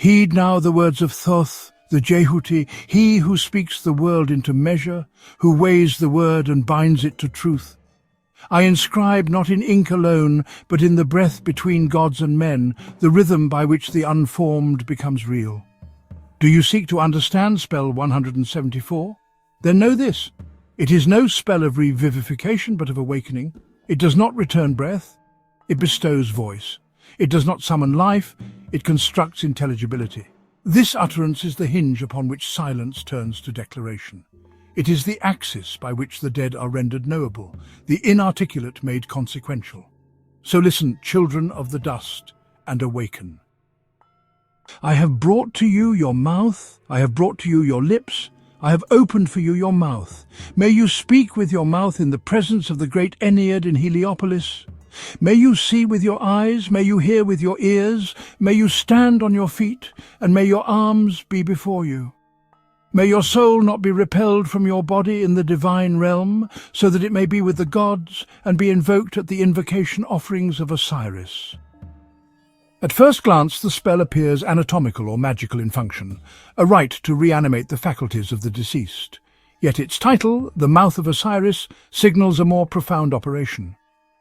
Heed now the words of Thoth, the Jehuti, he who speaks the world into measure, who weighs the word and binds it to truth. I inscribe not in ink alone, but in the breath between gods and men, the rhythm by which the unformed becomes real. Do you seek to understand spell 174? Then know this. It is no spell of revivification, but of awakening. It does not return breath. It bestows voice. It does not summon life. It constructs intelligibility. This utterance is the hinge upon which silence turns to declaration. It is the axis by which the dead are rendered knowable, the inarticulate made consequential. So listen, children of the dust, and awaken. I have brought to you your mouth, I have brought to you your lips, I have opened for you your mouth. May you speak with your mouth in the presence of the great Ennead in Heliopolis. May you see with your eyes, may you hear with your ears, may you stand on your feet, and may your arms be before you. May your soul not be repelled from your body in the divine realm, so that it may be with the gods and be invoked at the invocation offerings of Osiris. At first glance, the spell appears anatomical or magical in function, a rite to reanimate the faculties of the deceased. Yet its title, The Mouth of Osiris, signals a more profound operation.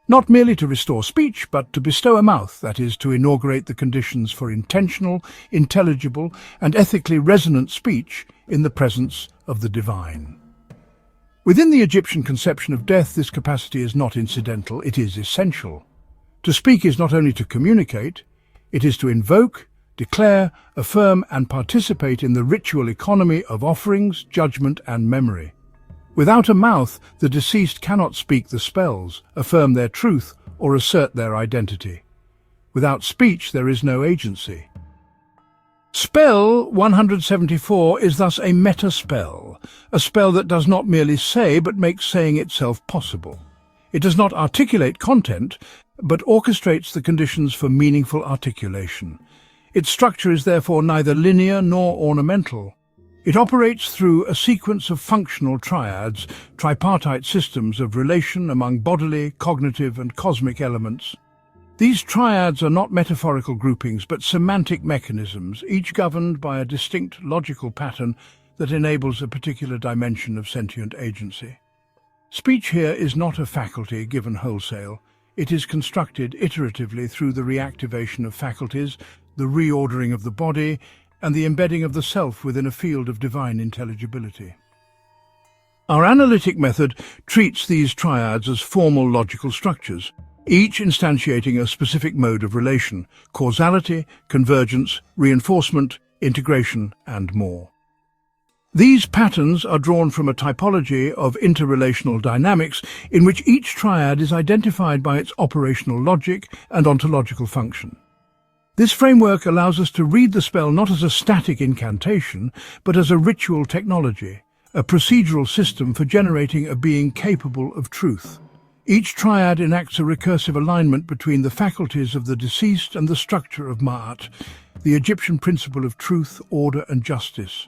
Not merely to restore speech, but to bestow a mouth, that is, to inaugurate the conditions for intentional, intelligible, and ethically resonant speech in the presence of the divine. Within the Egyptian conception of death, this capacity is not incidental, it is essential. To speak is not only to communicate, it is to invoke, declare, affirm, and participate in the ritual economy of offerings, judgment, and memory. Without a mouth, the deceased cannot speak the spells, affirm their truth, or assert their identity. Without speech, there is no agency. Spell 174 is thus a meta-spell, a spell that does not merely say, but makes saying itself possible. It does not articulate content, but orchestrates the conditions for meaningful articulation. Its structure is therefore neither linear nor ornamental. It operates through a sequence of functional triads, tripartite systems of relation among bodily, cognitive, and cosmic elements. These triads are not metaphorical groupings, but semantic mechanisms, each governed by a distinct logical pattern that enables a particular dimension of sentient agency. Speech here is not a faculty given wholesale. It is constructed iteratively through the reactivation of faculties, the reordering of the body, and the embedding of the self within a field of divine intelligibility. Our analytic method treats these triads as formal logical structures, each instantiating a specific mode of relation: causality, convergence, reinforcement, integration, and more. These patterns are drawn from a typology of interrelational dynamics in which each triad is identified by its operational logic and ontological function. This framework allows us to read the spell not as a static incantation, but as a ritual technology, a procedural system for generating a being capable of truth. Each triad enacts a recursive alignment between the faculties of the deceased and the structure of Ma'at, the Egyptian principle of truth, order, and justice.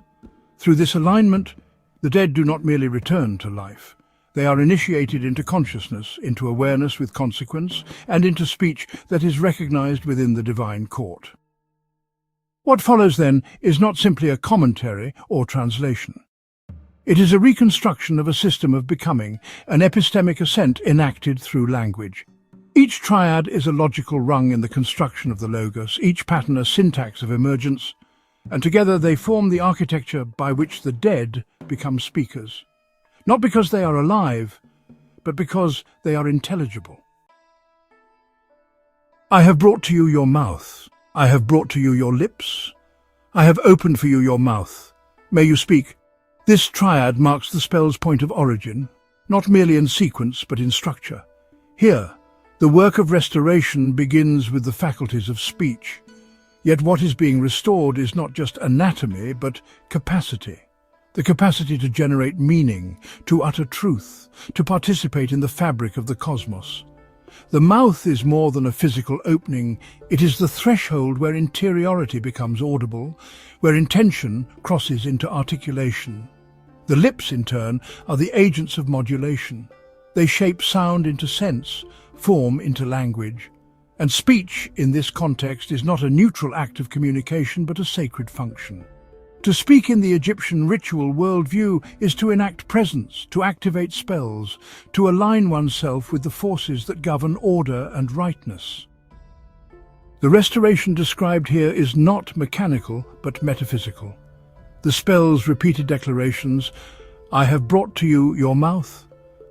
Through this alignment, the dead do not merely return to life. They are initiated into consciousness, into awareness with consequence, and into speech that is recognized within the divine court. What follows, then, is not simply a commentary or translation. It is a reconstruction of a system of becoming, an epistemic ascent enacted through language. Each triad is a logical rung in the construction of the logos, each pattern a syntax of emergence, and together they form the architecture by which the dead become speakers. Not because they are alive, but because they are intelligible. I have brought to you your mouth. I have brought to you your lips. I have opened for you your mouth. May you speak. This triad marks the spell's point of origin, not merely in sequence, but in structure. Here, the work of restoration begins with the faculties of speech. Yet what is being restored is not just anatomy, but capacity. The capacity to generate meaning, to utter truth, to participate in the fabric of the cosmos. The mouth is more than a physical opening, it is the threshold where interiority becomes audible, where intention crosses into articulation. The lips, in turn, are the agents of modulation. They shape sound into sense, form into language. And speech, in this context, is not a neutral act of communication but a sacred function. To speak in the Egyptian ritual worldview is to enact presence, to activate spells, to align oneself with the forces that govern order and rightness. The restoration described here is not mechanical but metaphysical. The spell's repeated declarations, "I have brought to you your mouth,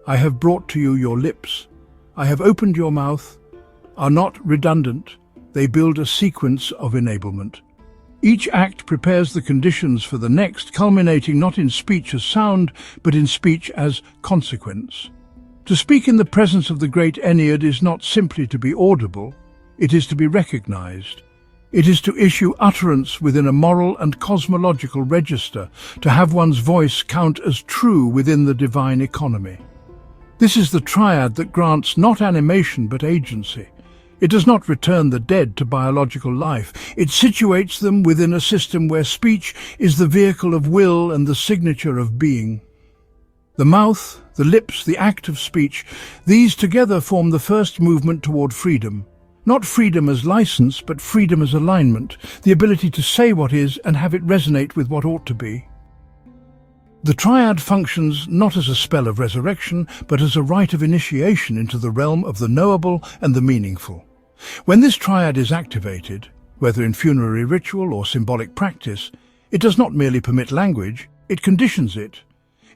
I have brought to you your lips, I have opened your mouth," are not redundant, they build a sequence of enablement. Each act prepares the conditions for the next, culminating not in speech as sound, but in speech as consequence. To speak in the presence of the great Ennead is not simply to be audible, it is to be recognized. It is to issue utterance within a moral and cosmological register, to have one's voice count as true within the divine economy. This is the triad that grants not animation but agency. It does not return the dead to biological life. It situates them within a system where speech is the vehicle of will and the signature of being. The mouth, the lips, the act of speech, these together form the first movement toward freedom. Not freedom as license, but freedom as alignment, the ability to say what is and have it resonate with what ought to be. The triad functions not as a spell of resurrection, but as a rite of initiation into the realm of the knowable and the meaningful. When this triad is activated, whether in funerary ritual or symbolic practice, it does not merely permit language, it conditions it.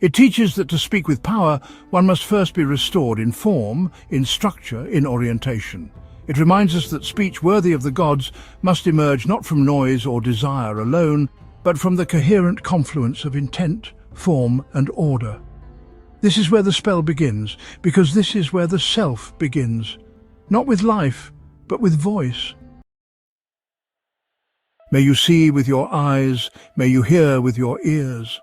It teaches that to speak with power, one must first be restored in form, in structure, in orientation. It reminds us that speech worthy of the gods must emerge not from noise or desire alone, but from the coherent confluence of intent, form, and order. This is where the spell begins, because this is where the self begins, not with life, but with voice. May you see with your eyes, may you hear with your ears.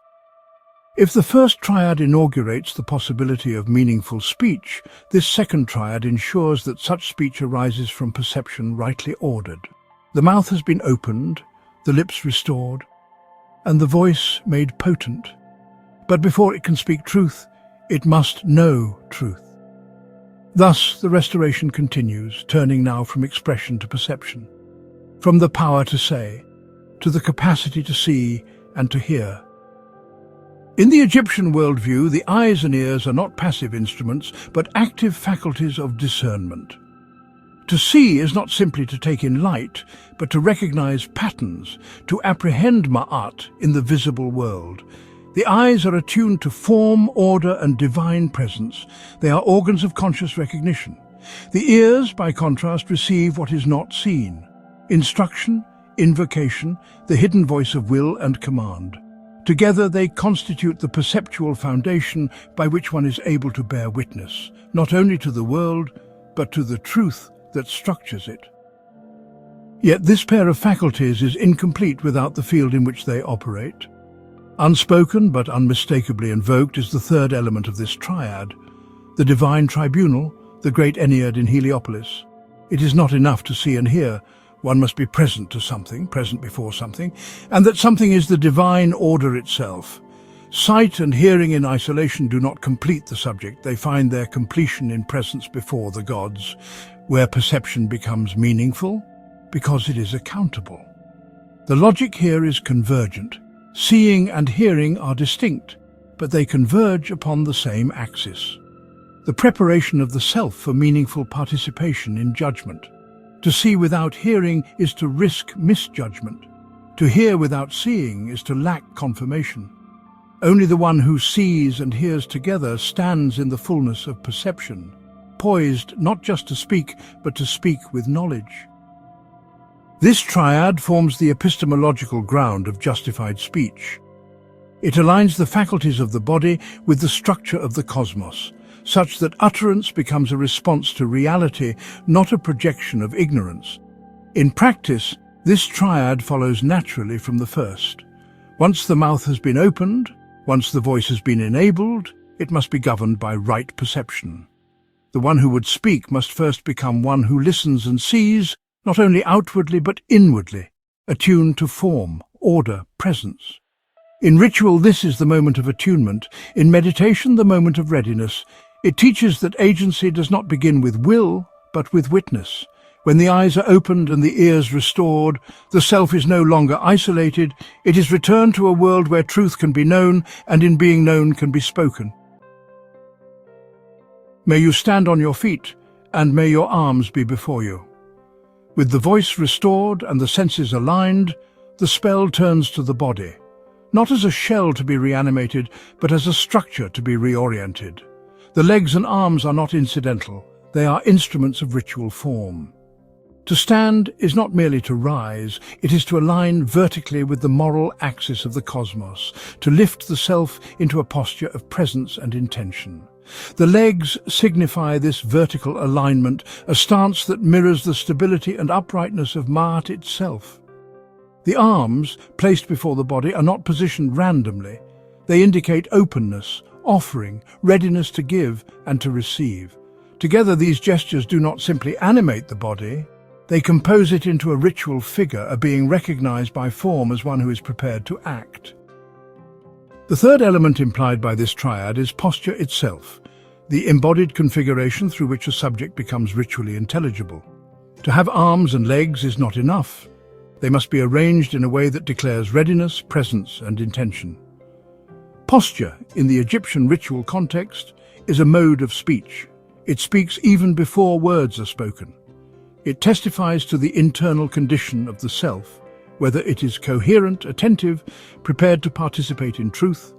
If the first triad inaugurates the possibility of meaningful speech, this second triad ensures that such speech arises from perception rightly ordered. The mouth has been opened, the lips restored, and the voice made potent. But before it can speak truth, it must know truth. Thus, the restoration continues, turning now from expression to perception, from the power to say, to the capacity to see and to hear. In the Egyptian worldview, the eyes and ears are not passive instruments, but active faculties of discernment. To see is not simply to take in light, but to recognize patterns, to apprehend ma'at in the visible world. The eyes are attuned to form, order, and divine presence. They are organs of conscious recognition. The ears, by contrast, receive what is not seen: instruction, invocation, the hidden voice of will and command. Together they constitute the perceptual foundation by which one is able to bear witness, not only to the world, but to the truth that structures it. Yet this pair of faculties is incomplete without the field in which they operate. Unspoken but unmistakably invoked is the third element of this triad, the divine tribunal, the great Ennead in Heliopolis. It is not enough to see and hear. One must be present to something, present before something, and that something is the divine order itself. Sight and hearing in isolation do not complete the subject. They find their completion in presence before the gods, where perception becomes meaningful because it is accountable. The logic here is convergent. Seeing and hearing are distinct, but they converge upon the same axis. The preparation of the self for meaningful participation in judgment. To see without hearing is to risk misjudgment. To hear without seeing is to lack confirmation. Only the one who sees and hears together stands in the fullness of perception, poised not just to speak, but to speak with knowledge. This triad forms the epistemological ground of justified speech. It aligns the faculties of the body with the structure of the cosmos, such that utterance becomes a response to reality, not a projection of ignorance. In practice, this triad follows naturally from the first. Once the mouth has been opened, once the voice has been enabled, it must be governed by right perception. The one who would speak must first become one who listens and sees, not only outwardly but inwardly, attuned to form, order, presence. In ritual, this is the moment of attunement. In meditation, the moment of readiness. It teaches that agency does not begin with will, but with witness, When the eyes are opened and the ears restored, the self is no longer isolated, it is returned to a world where truth can be known and in being known can be spoken. May you stand on your feet, and may your arms be before you. With the voice restored and the senses aligned, the spell turns to the body, not as a shell to be reanimated, but as a structure to be reoriented. The legs and arms are not incidental, they are instruments of ritual form. To stand is not merely to rise, it is to align vertically with the moral axis of the cosmos, to lift the self into a posture of presence and intention. The legs signify this vertical alignment, a stance that mirrors the stability and uprightness of Ma'at itself. The arms, placed before the body, are not positioned randomly. They indicate openness, offering, readiness to give and to receive. Together, these gestures do not simply animate the body, they compose it into a ritual figure, a being recognized by form as one who is prepared to act. The third element implied by this triad is posture itself, the embodied configuration through which a subject becomes ritually intelligible. To have arms and legs is not enough. They must be arranged in a way that declares readiness, presence, and intention. Posture, in the Egyptian ritual context, is a mode of speech. It speaks even before words are spoken. It testifies to the internal condition of the self, whether it is coherent, attentive, prepared to participate in truth.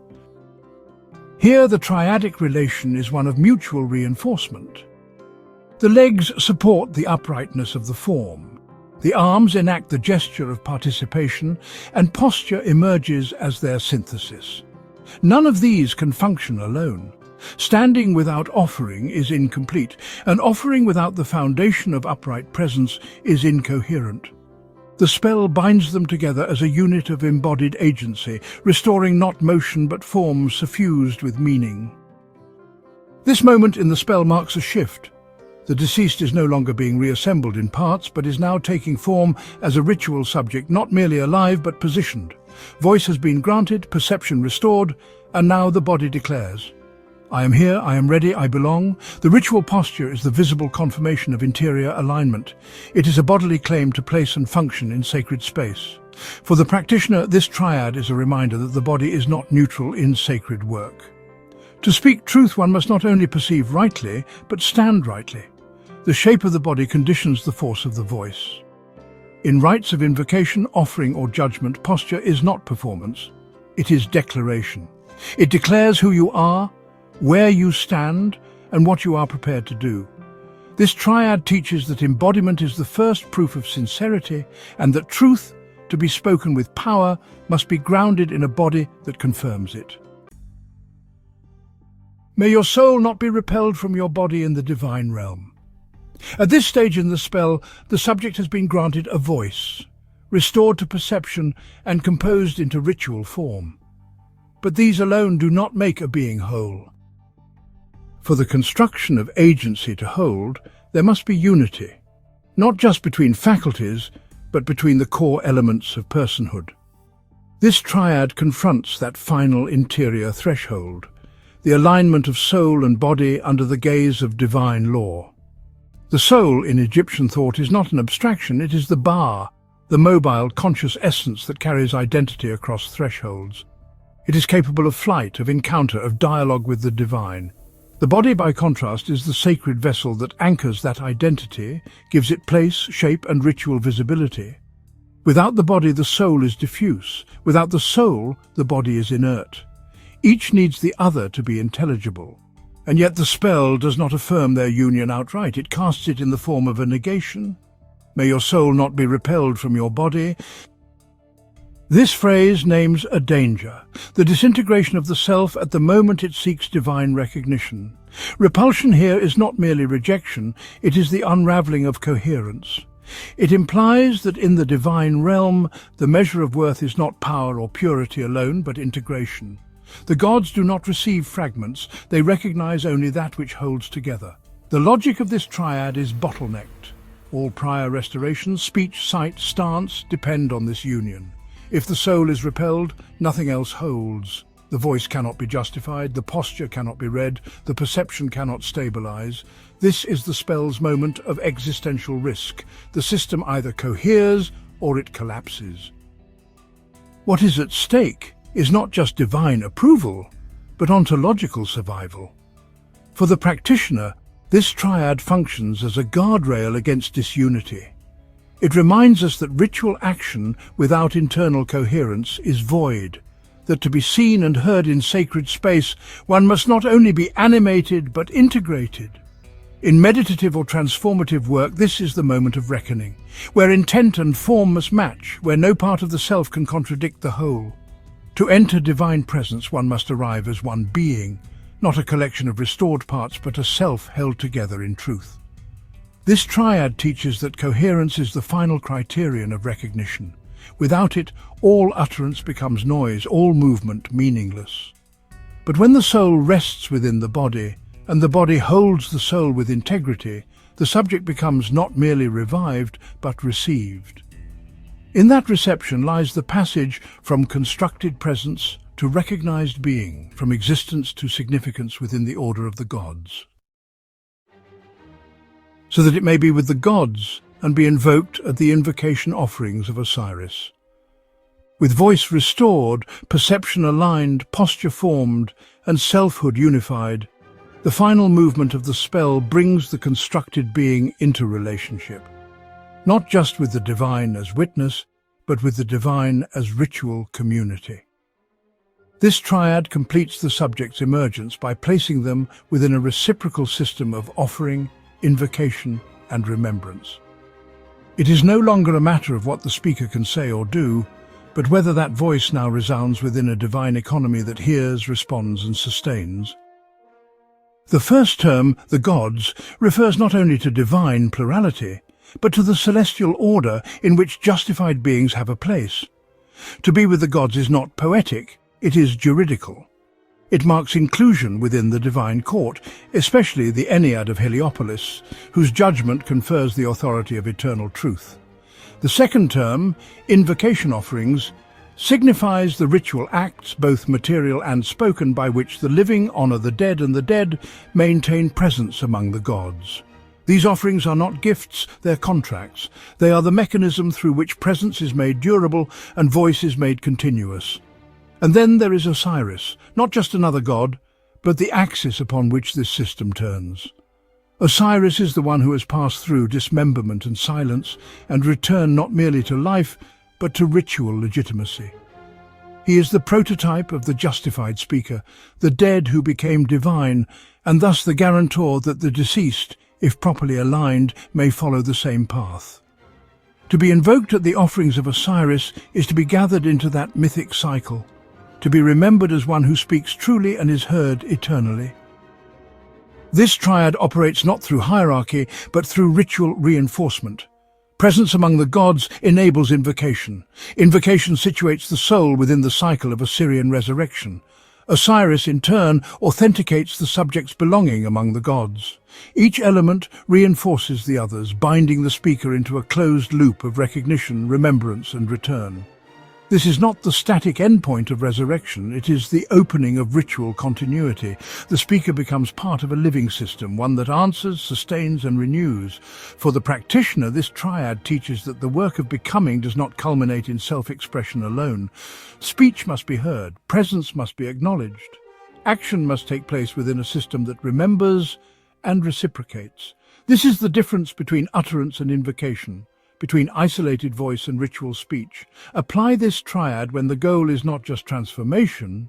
Here the triadic relation is one of mutual reinforcement. The legs support the uprightness of the form. The arms enact the gesture of participation, and posture emerges as their synthesis. None of these can function alone. Standing without offering is incomplete, and offering without the foundation of upright presence is incoherent. The spell binds them together as a unit of embodied agency, restoring not motion but form suffused with meaning. This moment in the spell marks a shift. The deceased is no longer being reassembled in parts, but is now taking form as a ritual subject, not merely alive but positioned. Voice has been granted, perception restored, and now the body declares, "I am here, I am ready, I belong." The ritual posture is the visible confirmation of interior alignment. It is a bodily claim to place and function in sacred space. For the practitioner, this triad is a reminder that the body is not neutral in sacred work. To speak truth, one must not only perceive rightly, but stand rightly. The shape of the body conditions the force of the voice. In rites of invocation, offering, or judgment, posture is not performance. It is declaration. It declares who you are, where you stand, and what you are prepared to do. This triad teaches that embodiment is the first proof of sincerity, and that truth, to be spoken with power, must be grounded in a body that confirms it. May your soul not be repelled from your body in the divine realm. At this stage in the spell, the subject has been granted a voice, restored to perception, and composed into ritual form. But these alone do not make a being whole. For the construction of agency to hold, there must be unity, not just between faculties, but between the core elements of personhood. This triad confronts that final interior threshold, the alignment of soul and body under the gaze of divine law. The soul in Egyptian thought is not an abstraction, it is the Ba, the mobile, conscious essence that carries identity across thresholds. It is capable of flight, of encounter, of dialogue with the divine. The body, by contrast, is the sacred vessel that anchors that identity, gives it place, shape, and ritual visibility. Without the body, the soul is diffuse. Without the soul, the body is inert. Each needs the other to be intelligible. And yet the spell does not affirm their union outright. It casts it in the form of a negation. May your soul not be repelled from your body. This phrase names a danger, the disintegration of the self at the moment it seeks divine recognition. Repulsion here is not merely rejection, it is the unraveling of coherence. It implies that in the divine realm, the measure of worth is not power or purity alone, but integration. The gods do not receive fragments, they recognize only that which holds together. The logic of this triad is bottlenecked. All prior restorations, speech, sight, stance, depend on this union. If the soul is repelled, nothing else holds. The voice cannot be justified, the posture cannot be read, the perception cannot stabilize. This is the spell's moment of existential risk. The system either coheres or it collapses. What is at stake is not just divine approval, but ontological survival. For the practitioner, this triad functions as a guardrail against disunity. It reminds us that ritual action without internal coherence is void, that to be seen and heard in sacred space, one must not only be animated but integrated. In meditative or transformative work, this is the moment of reckoning, where intent and form must match, where no part of the self can contradict the whole. To enter divine presence, one must arrive as one being, not a collection of restored parts, but a self held together in truth. This triad teaches that coherence is the final criterion of recognition. Without it, all utterance becomes noise, all movement meaningless. But when the soul rests within the body, and the body holds the soul with integrity, the subject becomes not merely revived, but received. In that reception lies the passage from constructed presence to recognized being, from existence to significance within the order of the gods. So that it may be with the gods and be invoked at the invocation offerings of Osiris. With voice restored, perception aligned, posture formed, and selfhood unified, the final movement of the spell brings the constructed being into relationship, not just with the divine as witness, but with the divine as ritual community. This triad completes the subject's emergence by placing them within a reciprocal system of offering, invocation, and remembrance. It is no longer a matter of what the speaker can say or do, but whether that voice now resounds within a divine economy that hears, responds, and sustains. The first term, the gods, refers not only to divine plurality, but to the celestial order in which justified beings have a place. To be with the gods is not poetic, it is juridical. It marks inclusion within the divine court, especially the Ennead of Heliopolis, whose judgment confers the authority of eternal truth. The second term, invocation offerings, signifies the ritual acts, both material and spoken, by which the living honor the dead and the dead maintain presence among the gods. These offerings are not gifts, they're contracts. They are the mechanism through which presence is made durable and voice is made continuous. And then there is Osiris, not just another god, but the axis upon which this system turns. Osiris is the one who has passed through dismemberment and silence and returned not merely to life, but to ritual legitimacy. He is the prototype of the justified speaker, the dead who became divine, and thus the guarantor that the deceased, if properly aligned, may follow the same path. To be invoked at the offerings of Osiris is to be gathered into that mythic cycle, to be remembered as one who speaks truly and is heard eternally. This triad operates not through hierarchy, but through ritual reinforcement. Presence among the gods enables invocation. Invocation situates the soul within the cycle of Osirian resurrection. Osiris, in turn, authenticates the subject's belonging among the gods. Each element reinforces the others, binding the speaker into a closed loop of recognition, remembrance, and return. This is not the static endpoint of resurrection, it is the opening of ritual continuity. The speaker becomes part of a living system, one that answers, sustains, and renews. For the practitioner, this triad teaches that the work of becoming does not culminate in self-expression alone. Speech must be heard, presence must be acknowledged. Action must take place within a system that remembers and reciprocates. This is the difference between utterance and invocation, between isolated voice and ritual speech. Apply this triad when the goal is not just transformation,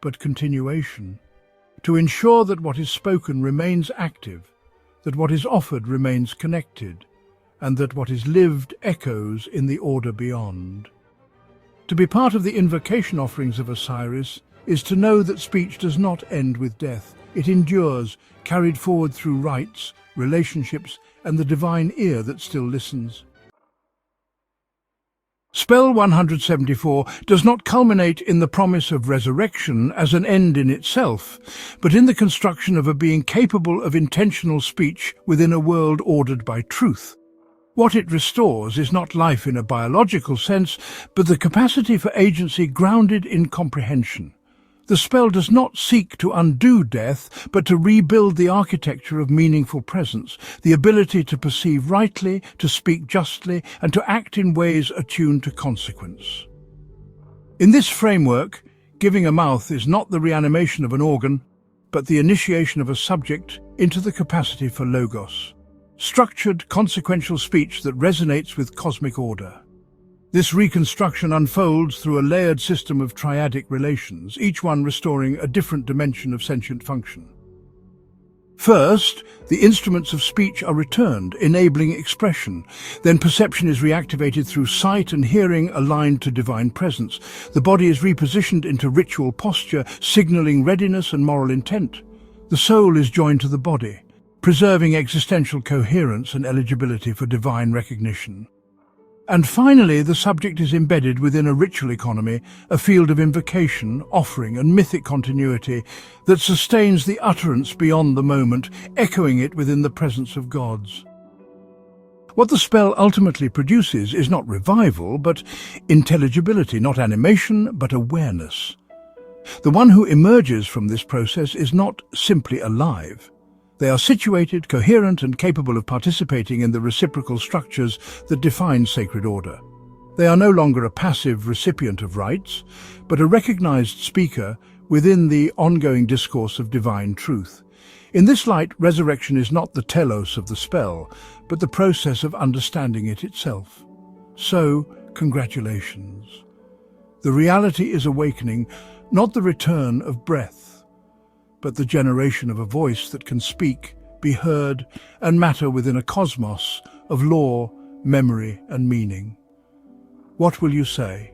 but continuation, to ensure that what is spoken remains active, that what is offered remains connected, and that what is lived echoes in the order beyond. To be part of the invocation offerings of Osiris is to know that speech does not end with death. It endures, carried forward through rites, relationships, and the divine ear that still listens. Spell 174 does not culminate in the promise of resurrection as an end in itself, but in the construction of a being capable of intentional speech within a world ordered by truth. What it restores is not life in a biological sense, but the capacity for agency grounded in comprehension. The spell does not seek to undo death, but to rebuild the architecture of meaningful presence, the ability to perceive rightly, to speak justly, and to act in ways attuned to consequence. In this framework, giving a mouth is not the reanimation of an organ, but the initiation of a subject into the capacity for logos, structured, consequential speech that resonates with cosmic order. This reconstruction unfolds through a layered system of triadic relations, each one restoring a different dimension of sentient function. First, the instruments of speech are returned, enabling expression. Then perception is reactivated through sight and hearing aligned to divine presence. The body is repositioned into ritual posture, signaling readiness and moral intent. The soul is joined to the body, preserving existential coherence and eligibility for divine recognition. And finally, the subject is embedded within a ritual economy, a field of invocation, offering, and mythic continuity that sustains the utterance beyond the moment, echoing it within the presence of gods. What the spell ultimately produces is not revival, but intelligibility, not animation, but awareness. The one who emerges from this process is not simply alive. They are situated, coherent, and capable of participating in the reciprocal structures that define sacred order. They are no longer a passive recipient of rites, but a recognized speaker within the ongoing discourse of divine truth. In this light, resurrection is not the telos of the spell, but the process of understanding it itself. So, congratulations. The reality is awakening, not the return of breath, but the generation of a voice that can speak, be heard, and matter within a cosmos of law, memory, and meaning. What will you say?